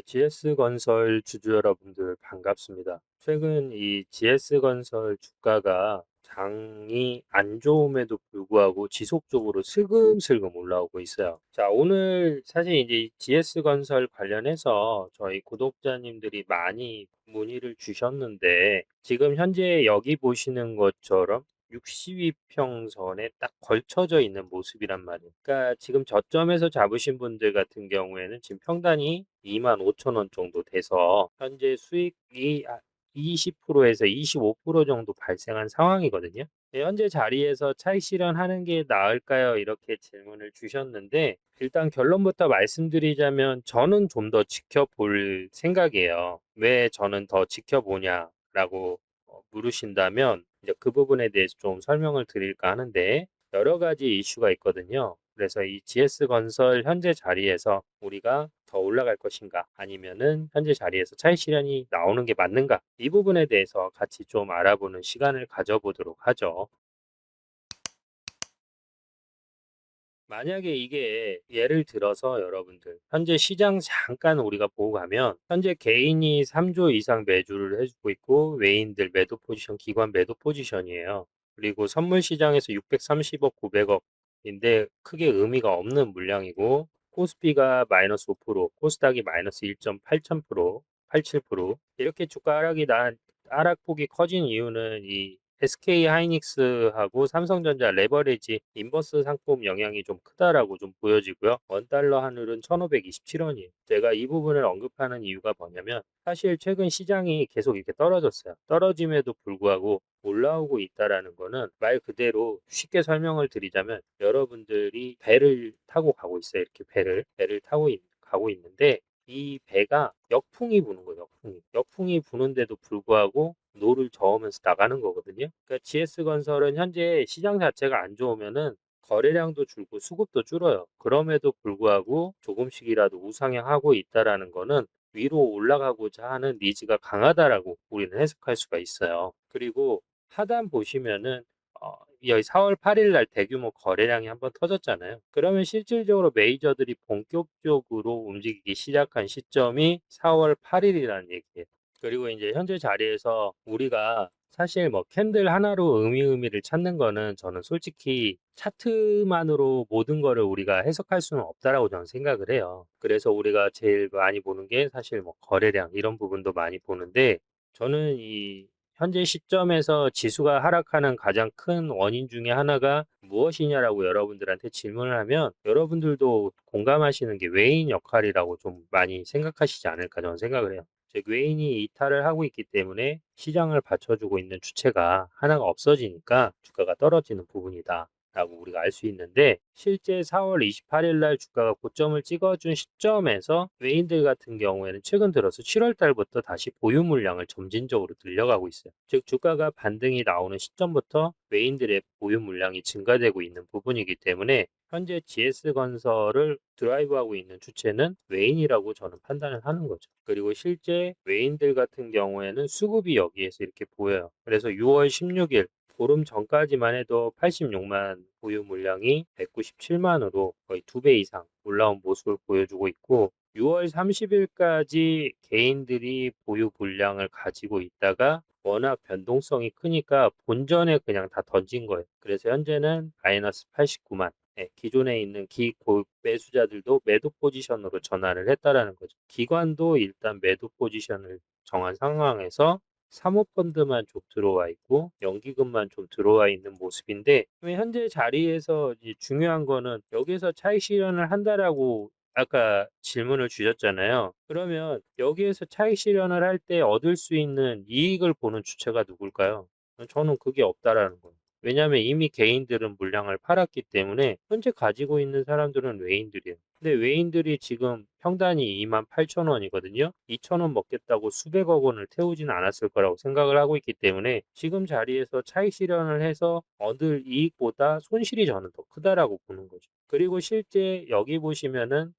GS건설 주주 여러분들 반갑습니다. 최근 이 GS건설 주가가 장이 안 좋음에도 불구하고 지속적으로 슬금슬금 올라오고 있어요. 자, 오늘 사실 이제 GS건설 관련해서 저희 구독자님들이 많이 문의를 주셨는데 지금 현재 여기 보시는 것처럼 62평선에 딱 걸쳐져 있는 모습이란 말이에요. 그러니까 지금 저점에서 잡으신 분들 같은 경우에는 지금 평단이 25,000원 정도 돼서 현재 수익이 20%에서 25% 정도 발생한 상황이거든요. 네, 현재 자리에서 차익 실현하는 게 나을까요? 이렇게 질문을 주셨는데 일단 결론부터 말씀드리자면 저는 좀 더 지켜볼 생각이에요. 왜 저는 더 지켜보냐라고 물으신다면 이제 그 부분에 대해서 좀 설명을 드릴까 하는데 여러 가지 이슈가 있거든요. 그래서 이 GS건설 현재 자리에서 우리가 더 올라갈 것인가 아니면은 현재 자리에서 차익 실현이 나오는 게 맞는가 이 부분에 대해서 같이 좀 알아보는 시간을 가져보도록 하죠. 만약에 이게 예를 들어서 여러분들 현재 시장 잠깐 우리가 보고 가면 현재 개인이 3조 이상 매수를 해주고 있고 외인들 매도 포지션 기관 매도 포지션이에요. 그리고 선물 시장에서 630억 900억인데 크게 의미가 없는 물량이고 코스피가 마이너스 5% 코스닥이 마이너스 1.8%, 87% 이렇게 주가 하락폭이 커진 이유는 이 SK 하이닉스하고 삼성전자 레버리지 인버스 상품 영향이 좀 크다라고 좀 보여지고요. 원달러 환율은 1,527원이에요. 제가 이 부분을 언급하는 이유가 뭐냐면 사실 최근 시장이 계속 이렇게 떨어졌어요. 떨어짐에도 불구하고 올라오고 있다라는 거는 말 그대로 쉽게 설명을 드리자면 여러분들이 배를 타고 가고 있어요. 이렇게 배를 타고 가고 있는데 이 배가 역풍이 부는 거예요. 역풍이 부는데도 불구하고 노를 저으면서 나가는 거거든요. 그러니까 GS건설은 현재 시장 자체가 안 좋으면은 거래량도 줄고 수급도 줄어요. 그럼에도 불구하고 조금씩이라도 우상향하고 있다라는 거는 위로 올라가고자 하는 니즈가 강하다라고 우리는 해석할 수가 있어요. 그리고 하단 보시면은 여기 4월 8일 날 대규모 거래량이 한번 터졌잖아요. 그러면 실질적으로 메이저들이 본격적으로 움직이기 시작한 시점이 4월 8일이라는 얘기예요. 그리고 이제 현재 자리에서 우리가 사실 뭐 캔들 하나로 의미를 찾는 거는 저는 솔직히 차트만으로 모든 거를 우리가 해석할 수는 없다라고 저는 생각을 해요. 그래서 우리가 제일 많이 보는 게 사실 뭐 거래량 이런 부분도 많이 보는데 저는 이 현재 시점에서 지수가 하락하는 가장 큰 원인 중에 하나가 무엇이냐라고 여러분들한테 질문을 하면 여러분들도 공감하시는 게 외인 역할이라고 좀 많이 생각하시지 않을까 저는 생각을 해요. 즉 외인이 이탈을 하고 있기 때문에 시장을 받쳐주고 있는 주체가 하나가 없어지니까 주가가 떨어지는 부분이다. 라고 우리가 알 수 있는데 실제 4월 28일 날 주가가 고점을 찍어준 시점에서 외인들 같은 경우에는 최근 들어서 7월 달부터 다시 보유 물량을 점진적으로 늘려가고 있어요. 즉 주가가 반등이 나오는 시점부터 외인들의 보유 물량이 증가되고 있는 부분이기 때문에 현재 GS건설을 드라이브하고 있는 주체는 외인이라고 저는 판단을 하는 거죠. 그리고 실제 외인들 같은 경우에는 수급이 여기에서 이렇게 보여요. 그래서 6월 16일 보름 전까지만 해도 86만 보유 물량이 197만으로 거의 2배 이상 올라온 모습을 보여주고 있고 6월 30일까지 개인들이 보유 물량을 가지고 있다가 워낙 변동성이 크니까 본전에 그냥 다 던진 거예요. 그래서 현재는 마이너스 89만. 네, 기존에 있는 매수자들도 매도 포지션으로 전환을 했다라는 거죠. 기관도 일단 매도 포지션을 정한 상황에서 사모펀드만 좀 들어와 있고 연기금만 좀 들어와 있는 모습인데 현재 자리에서 이제 중요한 거는 여기서 차익 실현을 한다라고 아까 질문을 주셨잖아요. 그러면 여기에서 차익 실현을 할 때 얻을 수 있는 이익을 보는 주체가 누굴까요? 저는 그게 없다라는 거예요. 왜냐하면 이미 개인들은 물량을 팔았기 때문에 현재 가지고 있는 사람들은 외인들이에요. 근데 외인들이 지금 평단이 28,000원이거든요. 2,000원 먹겠다고 수백억 원을 태우지는 않았을 거라고 생각을 하고 있기 때문에 지금 자리에서 차익 실현을 해서 얻을 이익보다 손실이 저는 더 크다라고 보는 거죠. 그리고 실제 여기 보시면은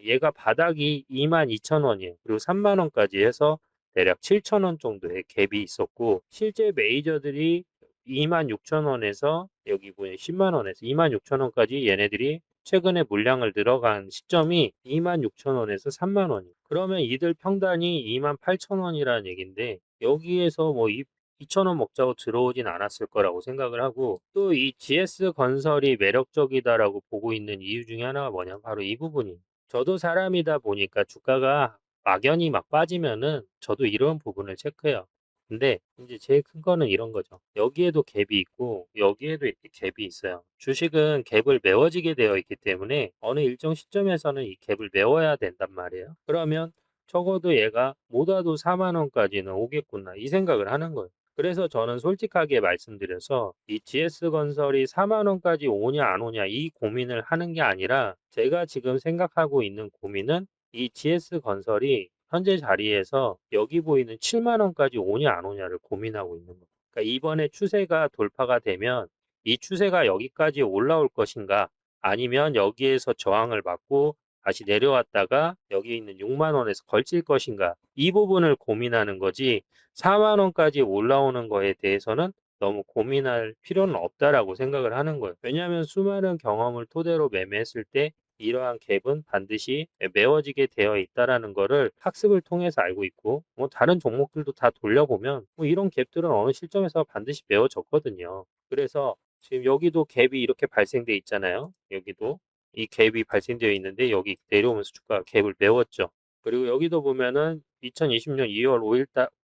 얘가 바닥이 22,000원이에요. 그리고 3만 원까지 해서 대략 7,000원 정도의 갭이 있었고 실제 메이저들이 26,000원에서 여기 보면 10만 원에서 26,000원까지 얘네들이 최근에 물량을 늘어간 시점이 26,000원에서 30,000원이에요. 그러면 이들 평단이 28,000원이라는 얘기인데 여기에서 뭐 2,000원 먹자고 들어오진 않았을 거라고 생각을 하고, 또 이 GS건설이 매력적이다라고 보고 있는 이유 중에 하나가 뭐냐면 바로 이 부분이, 저도 사람이다 보니까 주가가 막연히 막 빠지면은 저도 이런 부분을 체크해요. 근데 이제 제일 큰 거는 이런 거죠. 여기에도 갭이 있고 여기에도 이렇게 갭이 있어요. 주식은 갭을 메워지게 되어 있기 때문에 어느 일정 시점에서는 이 갭을 메워야 된단 말이에요. 그러면 적어도 얘가 못 와도 4만 원까지는 오겠구나 이 생각을 하는 거예요. 그래서 저는 솔직하게 말씀드려서 이 GS건설이 4만 원까지 오냐 안 오냐 이 고민을 하는 게 아니라, 제가 지금 생각하고 있는 고민은 이 GS건설이 현재 자리에서 여기 보이는 7만 원까지 오냐 안 오냐를 고민하고 있는 거예요. 그러니까 이번에 추세가 돌파가 되면 이 추세가 여기까지 올라올 것인가, 아니면 여기에서 저항을 받고 다시 내려왔다가 여기 있는 6만 원에서 걸칠 것인가, 이 부분을 고민하는 거지 4만 원까지 올라오는 거에 대해서는 너무 고민할 필요는 없다라고 생각을 하는 거예요. 왜냐하면 수많은 경험을 토대로 매매했을 때 이러한 갭은 반드시 메워지게 되어 있다라는 거를 학습을 통해서 알고 있고, 뭐 다른 종목들도 다 돌려보면 뭐 이런 갭들은 어느 시점에서 반드시 메워졌거든요. 그래서 지금 여기도 갭이 이렇게 발생돼 있잖아요. 여기도 이 갭이 발생되어 있는데 여기 내려오면서 주가가 갭을 메웠죠. 그리고 여기도 보면은 2020년 2월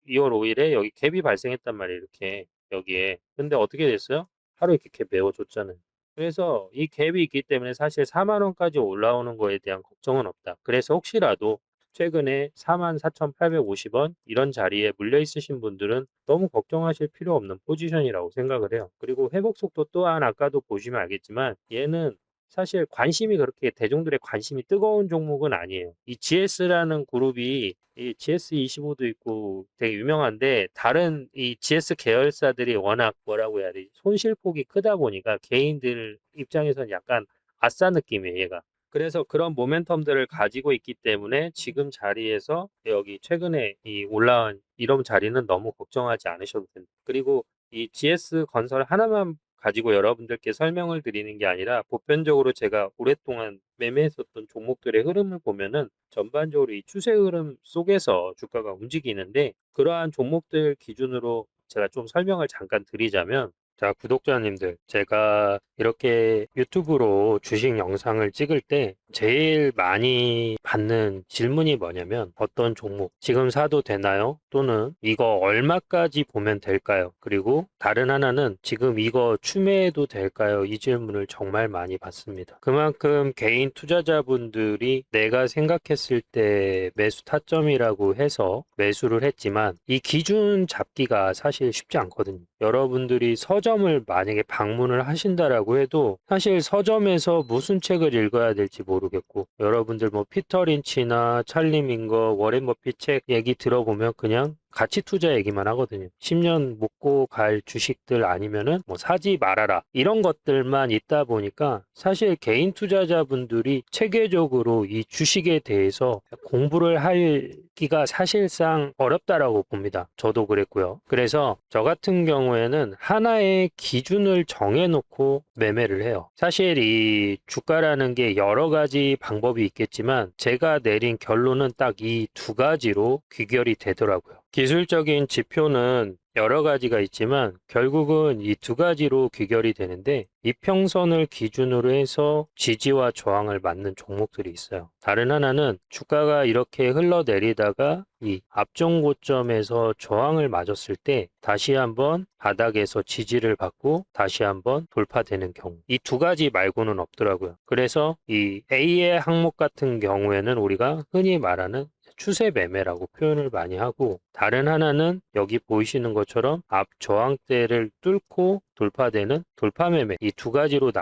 5일에 여기 갭이 발생했단 말이에요. 이렇게 여기에. 근데 어떻게 됐어요? 하루 이렇게 갭 메워줬잖아요. 그래서 이 갭이 있기 때문에 사실 4만 원까지 올라오는 거에 대한 걱정은 없다. 그래서 혹시라도 최근에 44,850원 이런 자리에 물려 있으신 분들은 너무 걱정하실 필요 없는 포지션이라고 생각을 해요. 그리고 회복 속도 또한 아까도 보시면 알겠지만 얘는 사실 관심이 그렇게, 대중들의 관심이 뜨거운 종목은 아니에요. 이 GS라는 그룹이 이 GS25도 있고 되게 유명한데, 다른 이 GS 계열사들이 워낙 뭐라고 해야 되지? 손실폭이 크다 보니까 개인들 입장에서는 약간 아싸 느낌이에요, 얘가. 그래서 그런 모멘텀들을 가지고 있기 때문에 지금 자리에서 여기 최근에 이 올라온 이런 자리는 너무 걱정하지 않으셔도 됩니다. 그리고 이 GS 건설 하나만 가지고 여러분들께 설명을 드리는 게 아니라 보편적으로 제가 오랫동안 매매했었던 종목들의 흐름을 보면은 전반적으로 이 추세 흐름 속에서 주가가 움직이는데, 그러한 종목들 기준으로 제가 좀 설명을 잠깐 드리자면, 자, 구독자님들, 제가 이렇게 유튜브로 주식 영상을 찍을 때 제일 많이 받는 질문이 뭐냐면, 어떤 종목 지금 사도 되나요? 또는 이거 얼마까지 보면 될까요? 그리고 다른 하나는 지금 이거 추매해도 될까요? 이 질문을 정말 많이 받습니다. 그만큼 개인 투자자분들이 내가 생각했을 때 매수 타점이라고 해서 매수를 했지만 이 기준 잡기가 사실 쉽지 않거든요. 여러분들이 서점을 만약에 방문을 하신다라고 해도 사실 서점에서 무슨 책을 읽어야 될지 모르겠고, 여러분들 뭐 피터 린치나 찰리 민거, 워렌 버핏 책 얘기 들어보면 그냥 가치 투자 얘기만 하거든요. 10년 먹고 갈 주식들 아니면은 뭐 사지 말아라 이런 것들만 있다 보니까 사실 개인 투자자분들이 체계적으로 이 주식에 대해서 공부를 하기가 사실상 어렵다라고 봅니다. 저도 그랬고요. 그래서 저 같은 경우에는 하나의 기준을 정해놓고 매매를 해요. 사실 이 주가라는 게 여러 가지 방법이 있겠지만 제가 내린 결론은 딱 이 두 가지로 귀결이 되더라고요. 기술적인 지표는 여러 가지가 있지만 결국은 이 두 가지로 귀결이 되는데, 이평선을 기준으로 해서 지지와 저항을 맞는 종목들이 있어요. 다른 하나는 주가가 이렇게 흘러내리다가 이 앞전 고점에서 저항을 맞았을 때 다시 한번 바닥에서 지지를 받고 다시 한번 돌파되는 경우, 이 두 가지 말고는 없더라고요. 그래서 이 A의 항목 같은 경우에는 우리가 흔히 말하는 추세 매매라고 표현을 많이 하고, 다른 하나는 여기 보이시는 것처럼 앞 저항대를 뚫고 돌파되는 돌파 매매, 이 두 가지로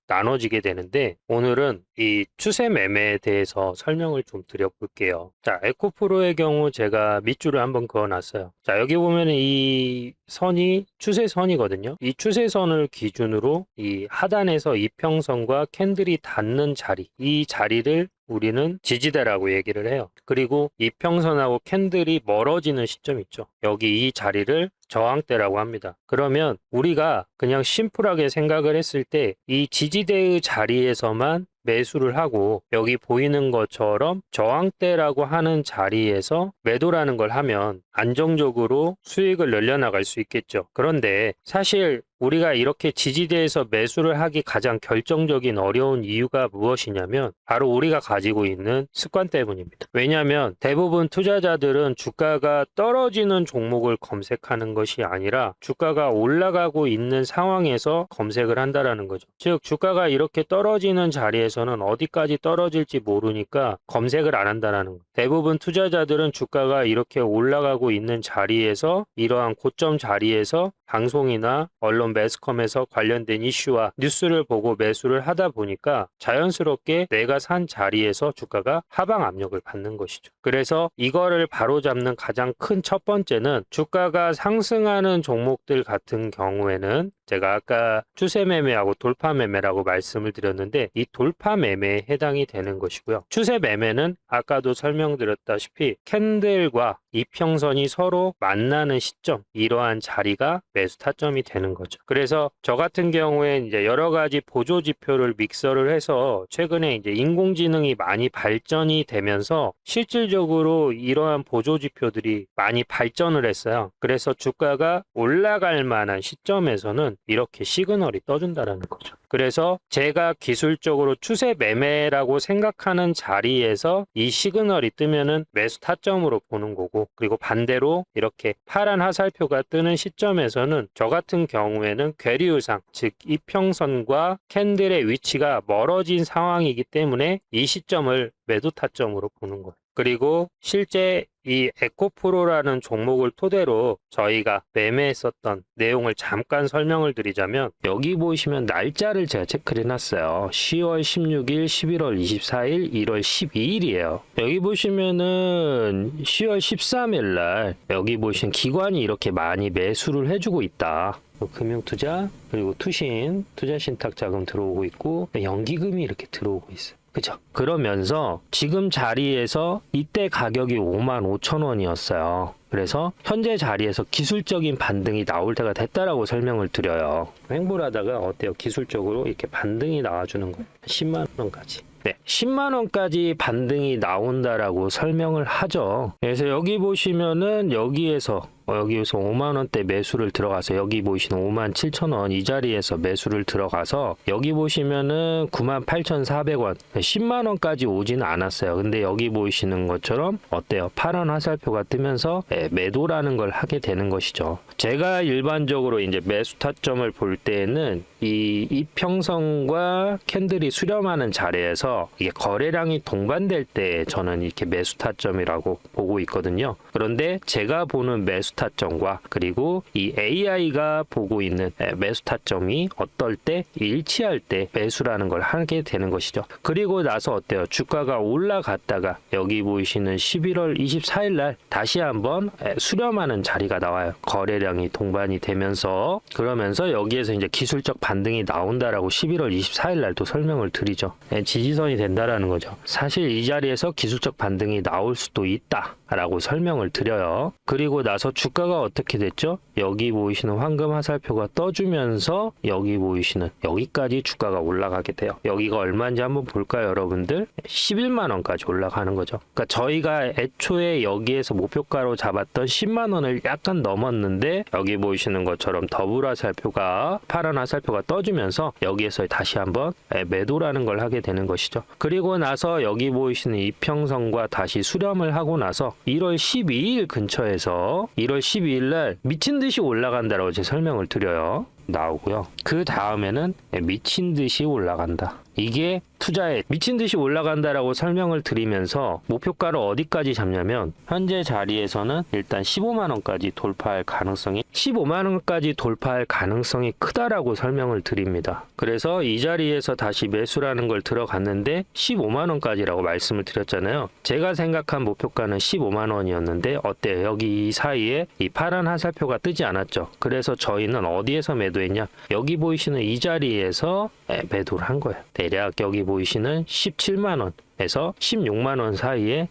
나눠지게 되는데, 오늘은 이 추세 매매에 대해서 설명을 좀 드려볼게요. 자, 에코프로의 경우 제가 밑줄을 한번 그어놨어요. 자, 여기 보면 이 선이 추세선이거든요. 이 추세선을 기준으로 이 하단에서 이평선과 캔들이 닿는 자리, 이 자리를 우리는 지지대라고 얘기를 해요. 그리고 이평선하고 캔들이 멀어지는 시점 있죠. 여기 이 자리를 저항대라고 합니다. 그러면 우리가 그냥 심플하게 생각을 했을 때 이 지지대의 자리에서만 매수를 하고 여기 보이는 것처럼 저항대라고 하는 자리에서 매도라는 걸 하면 안정적으로 수익을 늘려나갈 수 있겠죠. 그런데 사실 우리가 이렇게 지지대에서 매수를 하기 가장 결정적인 어려운 이유가 무엇이냐면 바로 우리가 가지고 있는 습관 때문입니다. 왜냐하면 대부분 투자자들은 주가가 떨어지는 종목을 검색하는 것이 아니라 주가가 올라가고 있는 상황에서 검색을 한다라는 거죠. 즉 주가가 이렇게 떨어지는 자리에서는 어디까지 떨어질지 모르니까 검색을 안 한다라는 거. 대부분 투자자들은 주가가 이렇게 올라가고 있는 자리에서 이러한 고점 자리에서 방송이나 언론 매스컴에서 관련된 이슈와 뉴스를 보고 매수를 하다 보니까 자연스럽게 내가 산 자리에서 주가가 하방 압력을 받는 것이죠. 그래서 이거를 바로잡는 가장 큰 첫 번째는 주가가 상승하는 종목들 같은 경우에는 제가 아까 추세 매매하고 돌파 매매라고 말씀을 드렸는데 이 돌파 매매에 해당이 되는 것이고요. 추세 매매는 아까도 설명드렸다시피 캔들과 이평선이 서로 만나는 시점, 이러한 자리가 매수 타점이 되는 거죠. 그래서 저 같은 경우에 이제 여러 가지 보조 지표를 믹서를 해서 최근에 이제 인공지능이 많이 발전이 되면서 실질적으로 이러한 보조 지표들이 많이 발전을 했어요. 그래서 주가가 올라갈 만한 시점에서는 이렇게 시그널이 떠준다라는 거죠. 그래서 제가 기술적으로 추세 매매라고 생각하는 자리에서 이 시그널이 뜨면은 매수 타점으로 보는 거고, 그리고 반대로 이렇게 파란 화살표가 뜨는 시점에서는 저 같은 경우에는 괴리우상, 즉 이평선과 캔들의 위치가 멀어진 상황이기 때문에 이 시점을 매도 타점으로 보는 거예요. 그리고 실제 이 에코프로라는 종목을 토대로 저희가 매매했었던 내용을 잠깐 설명을 드리자면 여기 보시면 날짜를 제가 체크를 해놨어요. 10월 16일, 11월 24일, 1월 12일이에요. 여기 보시면은 10월 13일 날 여기 보시면 기관이 이렇게 많이 매수를 해주고 있다. 금융투자, 그리고 투신, 투자신탁자금 들어오고 있고 연기금이 이렇게 들어오고 있어요. 그죠? 그러면서 지금 자리에서 이때 가격이 55,000원이었어요. 그래서 현재 자리에서 기술적인 반등이 나올 때가 됐다라고 설명을 드려요. 횡보를 하다가 어때요? 기술적으로 이렇게 반등이 나와주는 거예요. 10만 원까지. 네, 10만 원까지 반등이 나온다라고 설명을 하죠. 그래서 여기 보시면은 여기에서 5만 원대 매수를 들어가서 여기 보시는 57,000원 이 자리에서 매수를 들어가서 여기 보시면은 98,400원 10만 원까지 오지는 않았어요. 근데 여기 보이시는 것처럼 어때요? 파란 화살표가 뜨면서 매도라는 걸 하게 되는 것이죠. 제가 일반적으로 이제 매수 타점을 볼 때에는 이 이평선과 캔들이 수렴하는 자리에서 이게 거래량이 동반될 때 저는 이렇게 매수 타점이라고 보고 있거든요. 그런데 제가 보는 매수 타점과 그리고 이 AI가 보고 있는 매수 타점이 어떨 때 일치할 때 매수라는 걸 하게 되는 것이죠. 그리고 나서 어때요? 주가가 올라갔다가 여기 보이시는 11월 24일 날 다시 한번 수렴하는 자리가 나와요. 거래량이 동반이 되면서 그러면서 여기에서 이제 기술적 반등이 나온다라고 11월 24일 날도 설명을 드리죠. 지지선이 된다라는 거죠. 사실 이 자리에서 기술적 반등이 나올 수도 있다라고 설명을 드려요. 그리고 나서 주가가 어떻게 됐죠? 여기 보이시는 황금 화살표가 떠주면서 여기 보이시는 여기까지 주가가 올라가게 돼요. 여기가 얼마인지 한번 볼까요, 여러분들? 11만 원까지 올라가는 거죠. 그러니까 저희가 애초에 여기에서 목표가로 잡았던 10만 원을 약간 넘었는데 여기 보이시는 것처럼 더블 화살표가 파란 화살표가 떠주면서 여기에서 다시 한번 매도라는 걸 하게 되는 것이죠. 그리고 나서 여기 보이시는 이평선과 다시 수렴을 하고 나서 1월 12일 근처에서 1월 12일 날 미친 듯이 올라간다라고 제가 설명을 드려요. 나오고요. 그 다음에는 미친 듯이 올라간다. 이게 투자에 미친 듯이 올라간다라고 설명을 드리면서 목표가를 어디까지 잡냐면 현재 자리에서는 일단 15만 원까지 돌파할 가능성이 15만 원까지 돌파할 가능성이 크다라고 설명을 드립니다. 그래서 이 자리에서 다시 매수라는 걸 들어갔는데 15만 원까지라고 말씀을 드렸잖아요. 제가 생각한 목표가는 15만 원이었는데 어때요? 여기 이 사이에 이 파란 화살표가 뜨지 않았죠. 그래서 저희는 어디에서 매도했냐? 여기 보이시는 이 자리에서 매도를 한 거예요. 대략 여기 보이시는 17만 원에서 16만 원 사이에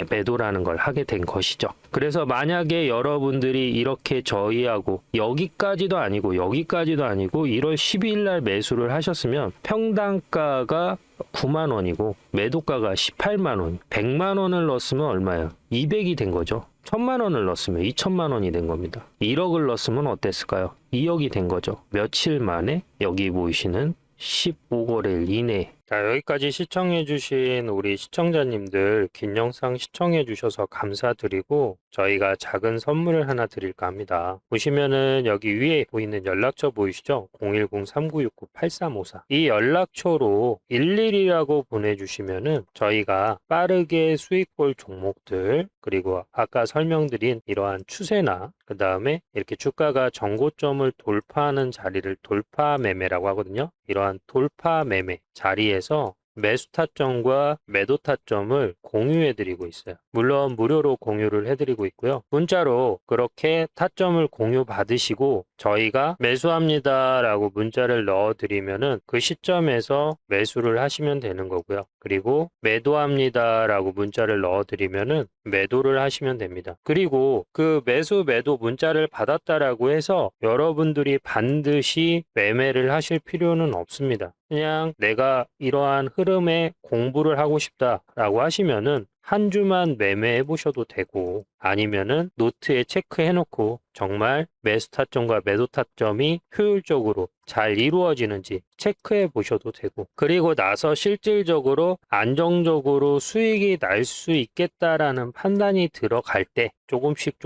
매도라는 걸 하게 된 것이죠. 그래서 만약에 여러분들이 이렇게 저희하고 여기까지도 아니고 1월 12일 날 매수를 하셨으면 평당가가 9만 원이고 매도가가 18만 원, 100만 원을 넣었으면 얼마예요? 200이 된 거죠. 1000만 원을 넣었으면 2천만 원이 된 겁니다. 1억을 넣었으면 어땠을까요? 2억이 된 거죠. 며칠 만에 여기 보이시는 15거래일 이내. 자, 여기까지 시청해주신 우리 시청자님들 긴 영상 시청해주셔서 감사드리고 저희가 작은 선물을 하나 드릴까 합니다. 보시면은 여기 위에 보이는 연락처 보이시죠? 010-3969-8354. 이 연락처로 11이라고 보내주시면은 저희가 빠르게 수익 볼 종목들 그리고 아까 설명드린 이러한 추세나 그 다음에 이렇게 주가가 정고점을 돌파하는 자리를 돌파 매매라고 하거든요. 이러한 돌파 매매 자리에서 매수 타점과 매도 타점을 공유해 드리고 있어요. 물론 무료로 공유를 해드리고 있고요. 문자로 그렇게 타점을 공유 받으시고 저희가 매수합니다 라고 문자를 넣어 드리면은 그 시점에서 매수를 하시면 되는 거고요. 그리고 매도합니다 라고 문자를 넣어 드리면은 매도를 하시면 됩니다. 그리고 그 매수 매도 문자를 받았다라고 해서 여러분들이 반드시 매매를 하실 필요는 없습니다. 그냥 내가 이러한 흐름에 공부를 하고 싶다라고 하시면은 한 주만 매매해 보셔도 되고 아니면은 노트에 체크해 놓고 정말 매수 타점과 매도 타점이 효율적으로 잘 이루어지는지 체크해 보셔도 되고 그리고 나서 실질적으로 안정적으로 수익이 날 수 있겠다라는 판단이 들어갈 때 조금씩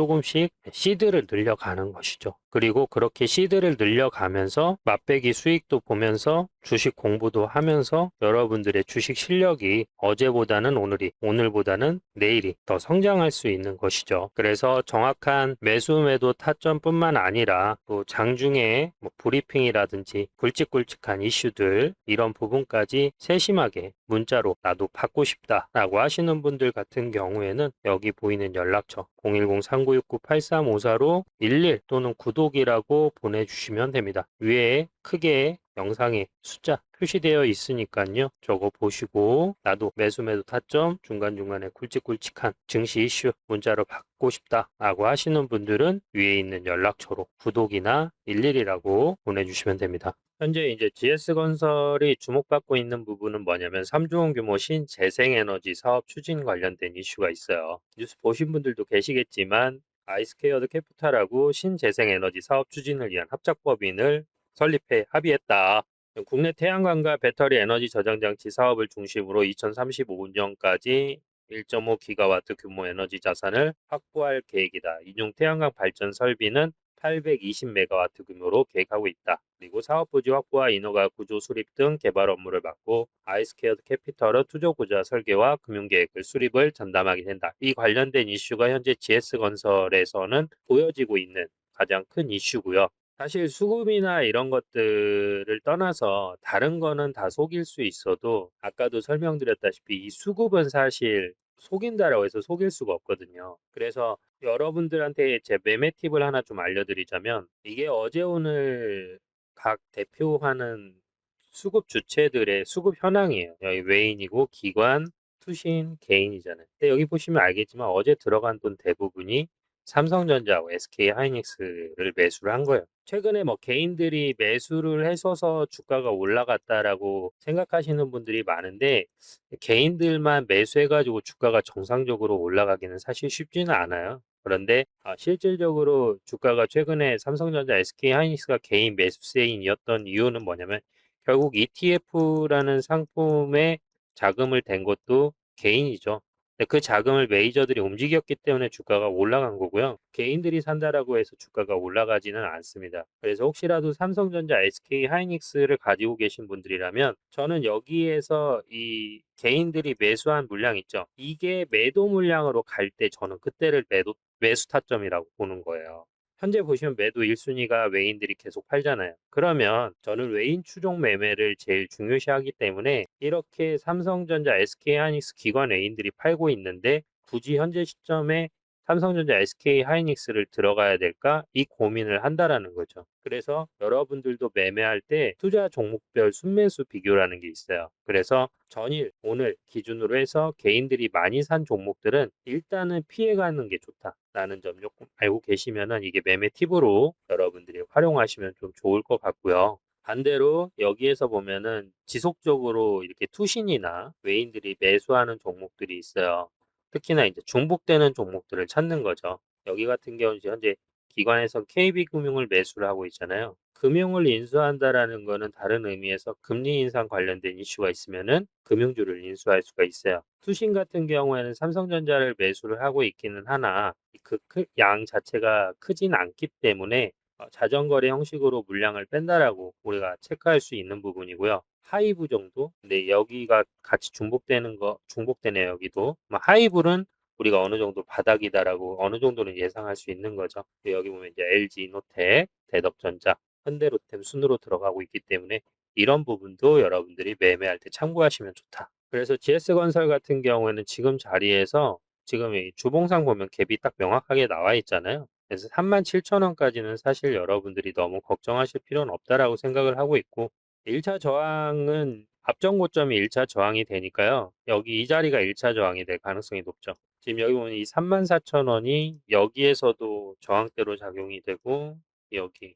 시드를 늘려가는 것이죠. 그리고 그렇게 시드를 늘려가면서 맛배기 수익도 보면서 주식 공부도 하면서 여러분들의 주식 실력이 어제보다는 오늘보다는 내일이 더 성장할 수 있는 것이죠. 그래서 정확한 매수 매도 타점뿐만 아니라 또 장중에 브리핑이라든지 굵직굵직한 이슈들 이런 부분까지 세심하게 문자로 나도 받고 싶다라고 하시는 분들 같은 경우에는 여기 보이는 연락처 010-3969-8354로 11 또는 구독이라고 보내주시면 됩니다. 위에 크게 영상에 숫자 표시되어 있으니까요. 저거 보시고 나도 매수 매도 타점 중간중간에 굵직굵직한 증시 이슈 문자로 받고 싶다라고 하시는 분들은 위에 있는 연락처로 구독이나 11이라고 보내주시면 됩니다. 현재 이제 GS건설이 주목받고 있는 부분은 뭐냐면 3조원 규모 신재생에너지 사업 추진 관련된 이슈가 있어요. 뉴스 보신 분들도 계시겠지만 아이스케어드 캐피탈하고 신재생에너지 사업 추진을 위한 합작법인을 설립해 합의했다. 국내 태양광과 배터리 에너지 저장 장치 사업을 중심으로 2035년까지 1.5기가와트 규모 에너지 자산을 확보할 계획이다. 이중 태양광 발전 설비는 820메가와트 규모로 계획하고 있다. 그리고 사업 부지 확보와 인허가 구조 수립 등 개발 업무를 맡고 아이스케어드 캐피털은 투자 구조 설계와 금융 계획을 수립을 전담하게 된다. 이 관련된 이슈가 현재 GS건설에서는 보여지고 있는 가장 큰 이슈고요. 사실 수급이나 이런 것들을 떠나서 다른 거는 다 속일 수 있어도 아까도 설명드렸다시피 이 수급은 사실 속인다라고 해서 속일 수가 없거든요. 그래서 여러분들한테 제 매매 팁을 하나 좀 알려드리자면 이게 어제 오늘 각 대표하는 수급 주체들의 수급 현황이에요. 여기 외인이고 기관, 투신, 개인이잖아요. 근데 여기 보시면 알겠지만 어제 들어간 돈 대부분이 삼성전자하고 SK하이닉스를 매수를 한 거예요. 최근에 뭐 개인들이 매수를 해서서 주가가 올라갔다라고 생각하시는 분들이 많은데 개인들만 매수해가지고 주가가 정상적으로 올라가기는 사실 쉽지는 않아요. 그런데 실질적으로 주가가 최근에 삼성전자, SK하이닉스가 개인 매수세인이었던 이유는 뭐냐면 결국 ETF라는 상품에 자금을 댄 것도 개인이죠. 근데 그 자금을 메이저들이 움직였기 때문에 주가가 올라간 거고요. 개인들이 산다라고 해서 주가가 올라가지는 않습니다. 그래서 혹시라도 삼성전자, SK하이닉스를 가지고 계신 분들이라면 저는 여기에서 이 개인들이 매수한 물량 있죠. 이게 매도 물량으로 갈 때 저는 그때를 매수 타점이라고 보는 거예요. 현재 보시면 매도 1순위가 외인들이 계속 팔잖아요. 그러면 저는 외인 추종 매매를 제일 중요시하기 때문에 이렇게 삼성전자, SK하이닉스 기관 외인들이 팔고 있는데 굳이 현재 시점에 삼성전자, SK 하이닉스를 들어가야 될까? 이 고민을 한다라는 거죠. 그래서 여러분들도 매매할 때 투자 종목별 순매수 비교라는 게 있어요. 그래서 전일, 오늘 기준으로 해서 개인들이 많이 산 종목들은 일단은 피해가는 게 좋다라는 점 조금 알고 계시면은 이게 매매 팁으로 여러분들이 활용하시면 좀 좋을 것 같고요. 반대로 여기에서 보면은 지속적으로 이렇게 투신이나 외인들이 매수하는 종목들이 있어요. 특히나 이제 중복되는 종목들을 찾는 거죠. 여기 같은 경우는 이제 현재 기관에서 KB금융을 매수를 하고 있잖아요. 금융을 인수한다라는 거는 다른 의미에서 금리 인상 관련된 이슈가 있으면은 금융주를 인수할 수가 있어요. 투신 같은 경우에는 삼성전자를 매수를 하고 있기는 하나 그 양 자체가 크진 않기 때문에 자전거래 형식으로 물량을 뺀다라고 우리가 체크할 수 있는 부분이고요. 하이브 정도? 근데 여기가 같이 중복되네요, 여기도. 하이브는 우리가 어느 정도 바닥이다라고 어느 정도는 예상할 수 있는 거죠. 여기 보면 이제 LG 이노텍, 대덕전자, 현대로템 순으로 들어가고 있기 때문에 이런 부분도 여러분들이 매매할 때 참고하시면 좋다. 그래서 GS건설 같은 경우에는 지금 자리에서 지금 이 주봉상 보면 갭이 딱 명확하게 나와 있잖아요. 그래서 37,000원까지는 사실 여러분들이 너무 걱정하실 필요는 없다라고 생각을 하고 있고 1차 저항은 앞전 고점이 1차 저항이 되니까요. 여기 이 자리가 1차 저항이 될 가능성이 높죠. 지금 여기 보면 이 34,000원이 여기에서도 저항대로 작용이 되고 여기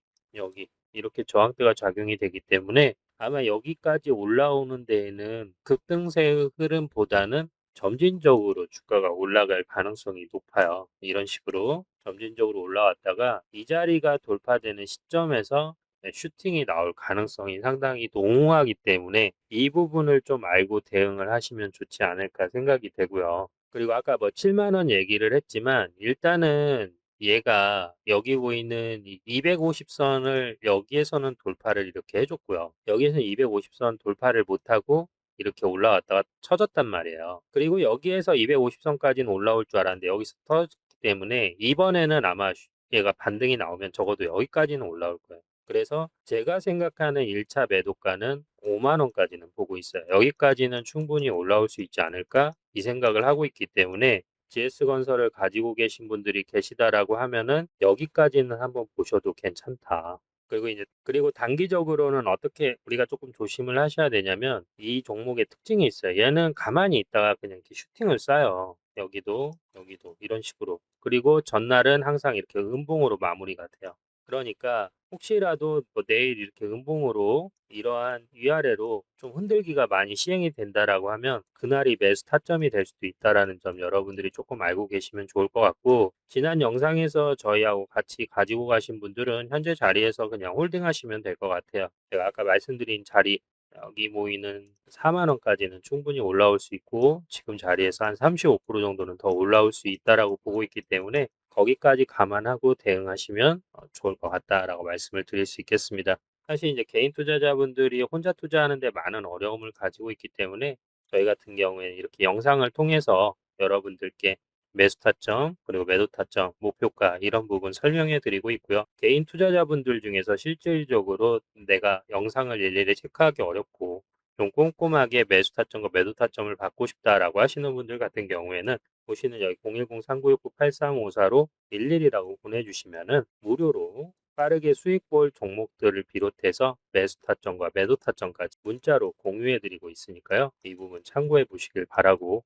이렇게 저항대가 작용이 되기 때문에 아마 여기까지 올라오는 데에는 급등세의 흐름보다는 점진적으로 주가가 올라갈 가능성이 높아요. 이런 식으로 점진적으로 올라왔다가 이 자리가 돌파되는 시점에서 슈팅이 나올 가능성이 상당히 농후하기 때문에 이 부분을 좀 알고 대응을 하시면 좋지 않을까 생각이 되고요. 그리고 아까 뭐 7만 원 얘기를 했지만 일단은 얘가 여기 보이는 250선을 여기에서는 돌파를 이렇게 해줬고요. 여기에서 250선 돌파를 못하고 이렇게 올라왔다가 쳐졌단 말이에요. 그리고 여기에서 250선까지는 올라올 줄 알았는데 여기서 터졌기 때문에 이번에는 아마 얘가 반등이 나오면 적어도 여기까지는 올라올 거예요. 그래서 제가 생각하는 1차 매도가는 5만 원까지는 보고 있어요. 여기까지는 충분히 올라올 수 있지 않을까? 이 생각을 하고 있기 때문에 GS건설을 가지고 계신 분들이 계시다라고 하면은 여기까지는 한번 보셔도 괜찮다. 그리고 단기적으로는 어떻게 우리가 조금 조심을 하셔야 되냐면 이 종목의 특징이 있어요. 얘는 가만히 있다가 그냥 이렇게 슈팅을 쏴요. 여기도 이런 식으로. 그리고 전날은 항상 이렇게 음봉으로 마무리가 돼요. 그러니까 혹시라도 뭐 내일 이렇게 음봉으로 이러한 위아래로 좀 흔들기가 많이 시행이 된다라고 하면 그날이 매수 타점이 될 수도 있다라는 점 여러분들이 조금 알고 계시면 좋을 것 같고 지난 영상에서 저희하고 같이 가지고 가신 분들은 현재 자리에서 그냥 홀딩하시면 될 것 같아요. 제가 아까 말씀드린 자리 여기 모이는 4만 원까지는 충분히 올라올 수 있고 지금 자리에서 한 35% 정도는 더 올라올 수 있다라고 보고 있기 때문에 거기까지 감안하고 대응하시면 좋을 것 같다라고 말씀을 드릴 수 있겠습니다. 사실 이제 개인 투자자분들이 혼자 투자하는데 많은 어려움을 가지고 있기 때문에 저희 같은 경우에 이렇게 영상을 통해서 여러분들께 매수 타점, 그리고 매도 타점, 목표가 이런 부분 설명해 드리고 있고요. 개인 투자자분들 중에서 실질적으로 내가 영상을 일일이 체크하기 어렵고 좀 꼼꼼하게 매수 타점과 매도 타점을 받고 싶다라고 하시는 분들 같은 경우에는 보시는 여기 010-3969-8354로 11이라고 보내주시면은 무료로 빠르게 수익 볼 종목들을 비롯해서 매수 타점과 매도 타점까지 문자로 공유해 드리고 있으니까요. 이 부분 참고해 보시길 바라고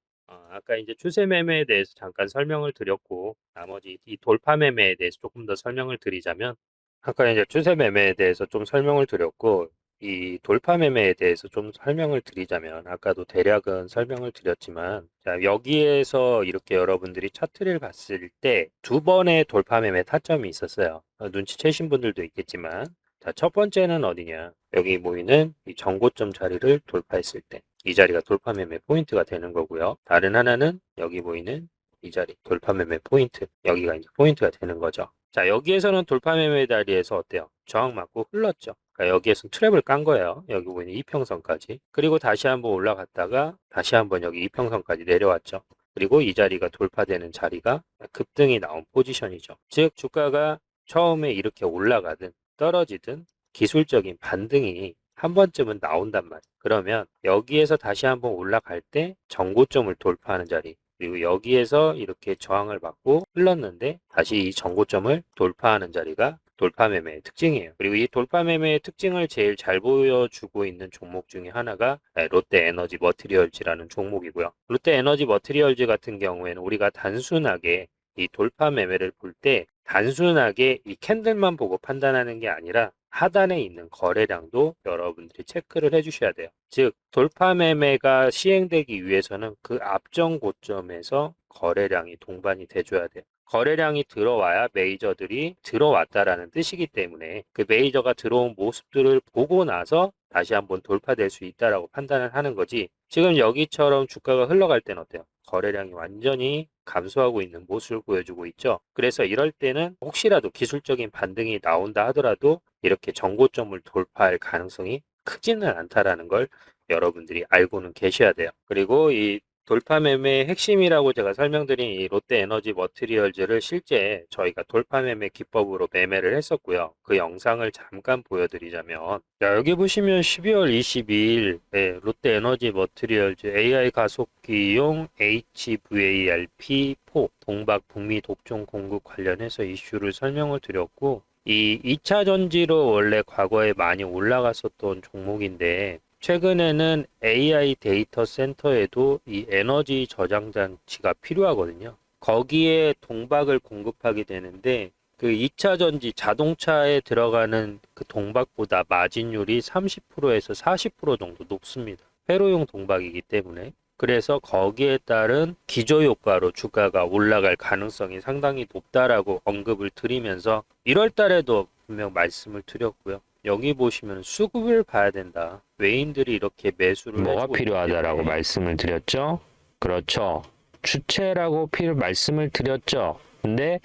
아까 이제 추세 매매에 대해서 잠깐 설명을 드렸고 나머지 이 돌파 매매에 대해서 조금 더 설명을 드리자면 아까 이제 추세 매매에 대해서 좀 설명을 드렸고 이 돌파 매매에 대해서 좀 설명을 드리자면 아까도 대략은 설명을 드렸지만 자 여기에서 이렇게 여러분들이 차트를 봤을 때 두 번의 돌파 매매 타점이 있었어요. 눈치채신 분들도 있겠지만 자 첫 번째는 어디냐 여기 모이는 이 정고점 자리를 돌파했을 때 이 자리가 돌파 매매 포인트가 되는 거고요. 다른 하나는 여기 보이는 이 자리 돌파 매매 포인트 여기가 이제 포인트가 되는 거죠. 자 여기에서는 돌파 매매 자리에서 어때요? 저항 맞고 흘렀죠. 그러니까 여기에서 트랩을 깐 거예요. 여기 보이는 이평선까지. 그리고 다시 한번 올라갔다가 다시 한번 여기 이평선까지 내려왔죠. 그리고 이 자리가 돌파되는 자리가 급등이 나온 포지션이죠. 즉 주가가 처음에 이렇게 올라가든 떨어지든 기술적인 반등이 한 번쯤은 나온단 말이에요. 그러면 여기에서 다시 한번 올라갈 때 정고점을 돌파하는 자리 그리고 여기에서 이렇게 저항을 받고 흘렀는데 다시 이 전고점을 돌파하는 자리가 돌파 매매의 특징이에요. 그리고 이 돌파 매매의 특징을 제일 잘 보여주고 있는 종목 중에 하나가 롯데 에너지 머티리얼즈라는 종목이고요. 롯데 에너지 머티리얼즈 같은 경우에는 우리가 단순하게 이 돌파 매매를 볼 때 단순하게 이 캔들만 보고 판단하는 게 아니라 하단에 있는 거래량도 여러분들이 체크를 해주셔야 돼요. 즉 돌파 매매가 시행되기 위해서는 그 앞전 고점에서 거래량이 동반이 돼줘야 돼요. 거래량이 들어와야 메이저들이 들어왔다라는 뜻이기 때문에 그 메이저가 들어온 모습들을 보고 나서 다시 한번 돌파될 수 있다라고 판단을 하는 거지. 지금 여기처럼 주가가 흘러갈 때는 어때요? 거래량이 완전히 감소하고 있는 모습을 보여주고 있죠. 그래서 이럴 때는 혹시라도 기술적인 반등이 나온다 하더라도 이렇게 정고점을 돌파할 가능성이 크지는 않다라는 걸 여러분들이 알고는 계셔야 돼요. 그리고 이 돌파 매매의 핵심이라고 제가 설명드린 이 롯데 에너지 머티리얼즈를 실제 저희가 돌파 매매 기법으로 매매를 했었고요. 그 영상을 잠깐 보여드리자면 자, 여기 보시면 12월 22일 롯데 에너지 머티리얼즈 AI 가속기용 HVALP4 동박 북미 독종 공급 관련해서 이슈를 설명을 드렸고 이 2차 전지로 원래 과거에 많이 올라갔었던 종목인데 최근에는 AI 데이터 센터에도 이 에너지 저장 장치가 필요하거든요. 거기에 동박을 공급하게 되는데 그 2차 전지 자동차에 들어가는 그 동박보다 마진율이 30%에서 40% 정도 높습니다. 회로용 동박이기 때문에. 그래서 거기에 따른 기저 효과로 주가가 올라갈 가능성이 상당히 높다라고 언급을 드리면서 1월 달에도 분명 말씀을 드렸고요. 여기 보시면 수급을 봐야 된다. 외인들이 이렇게 매수를 뭐가 해주고 있기 필요하다라고 때문에 말씀을 드렸죠? 그렇죠. 주체라고 말씀을 드렸죠. 근데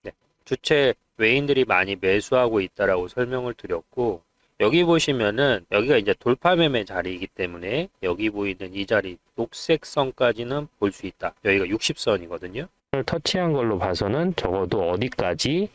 네, 주체 외인들이 많이 매수하고 있다라고 설명을 드렸고 여기 보시면은 여기가 이제 돌파 매매 자리이기 때문에 여기 보이는 이 자리 녹색 선까지는 볼 수 있다. 여기가 60선이거든요. 터치한 걸로 봐서는 적어도 어디까지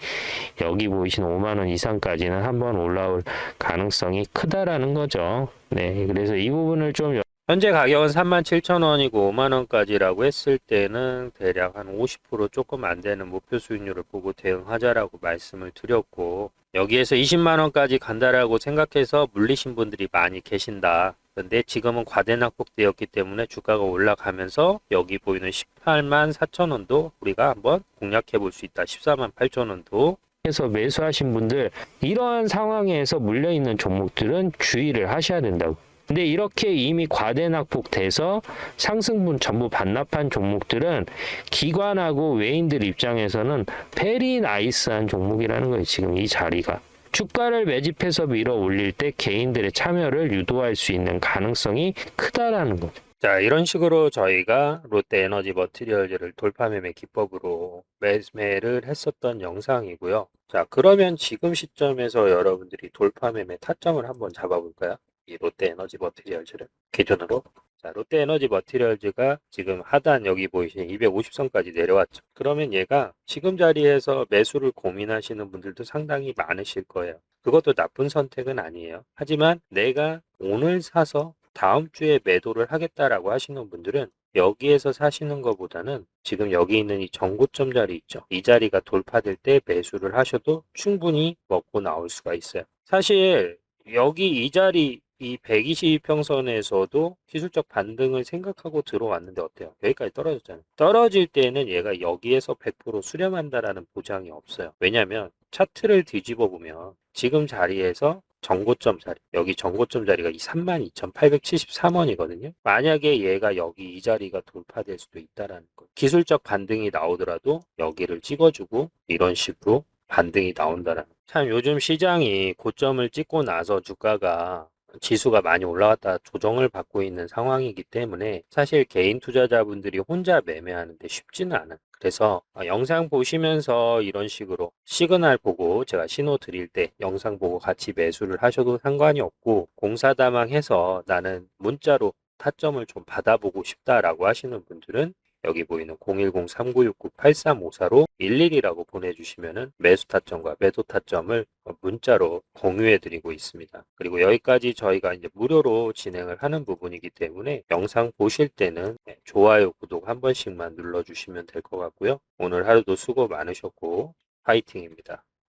여기 보이시는 5만 원 이상까지는 한번 올라올 가능성이 크다라는 거죠. 네, 그래서 이 부분을 좀 현재 가격은 37,000원이고 5만원까지라고 했을 때는 대략 한 50% 조금 안 되는 목표 수익률을 보고 대응하자라고 말씀을 드렸고 여기에서 20만원까지 간다라고 생각해서 물리신 분들이 많이 계신다. 근데 지금은 과대낙폭되었기 때문에 주가가 올라가면서 여기 보이는 18만 4천원도 우리가 한번 공략해 볼 수 있다. 14만 8천원도 해서 매수하신 분들 이러한 상황에서 물려있는 종목들은 주의를 하셔야 된다고. 근데 이렇게 이미 과대낙폭돼서 상승분 전부 반납한 종목들은 기관하고 외인들 입장에서는 베리 나이스한 종목이라는 거예요. 지금 이 자리가. 주가를 매집해서 밀어 올릴 때 개인들의 참여를 유도할 수 있는 가능성이 크다라는 거죠. 자, 이런 식으로 저희가 롯데 에너지 머티리얼즈를 돌파 매매 기법으로 매매를 했었던 영상이고요. 자, 그러면 지금 시점에서 여러분들이 돌파 매매 타점을 한번 잡아볼까요? 이 롯데 에너지 머티리얼즈를 기준으로. 자, 롯데 에너지 머티리얼즈가 지금 하단 여기 보이시는 250선까지 내려왔죠. 그러면 얘가 지금 자리에서 매수를 고민하시는 분들도 상당히 많으실 거예요. 그것도 나쁜 선택은 아니에요. 하지만 내가 오늘 사서 다음 주에 매도를 하겠다라고 하시는 분들은 여기에서 사시는 것보다는 지금 여기 있는 이 전고점 자리 있죠. 이 자리가 돌파될 때 매수를 하셔도 충분히 먹고 나올 수가 있어요. 사실 여기 이 자리 이 122평선에서도 기술적 반등을 생각하고 들어왔는데 어때요? 여기까지 떨어졌잖아요. 떨어질 때는 얘가 여기에서 100% 수렴한다라는 보장이 없어요. 왜냐하면 차트를 뒤집어 보면 지금 자리에서 정고점 자리, 여기 정고점 자리가 이 32,873원이거든요. 만약에 얘가 여기 이 자리가 돌파될 수도 있다라는 거. 기술적 반등이 나오더라도 여기를 찍어주고 이런 식으로 반등이 나온다라는 거. 참 요즘 시장이 고점을 찍고 나서 주가가 지수가 많이 올라갔다 조정을 받고 있는 상황이기 때문에 사실 개인 투자자분들이 혼자 매매하는데 쉽지는 않아요. 그래서 영상 보시면서 이런 식으로 시그널 보고 제가 신호 드릴 때 영상 보고 같이 매수를 하셔도 상관이 없고 공사다망해서 나는 문자로 타점을 좀 받아보고 싶다라고 하시는 분들은 여기 보이는 010-3969-8354로 11이라고 보내주시면은 매수 타점과 매도 타점을 문자로 공유해 드리고 있습니다. 그리고 여기까지 저희가 이제 무료로 진행을 하는 부분이기 때문에 영상 보실 때는 좋아요, 구독 한 번씩만 눌러주시면 될 것 같고요. 오늘 하루도 수고 많으셨고 파이팅입니다.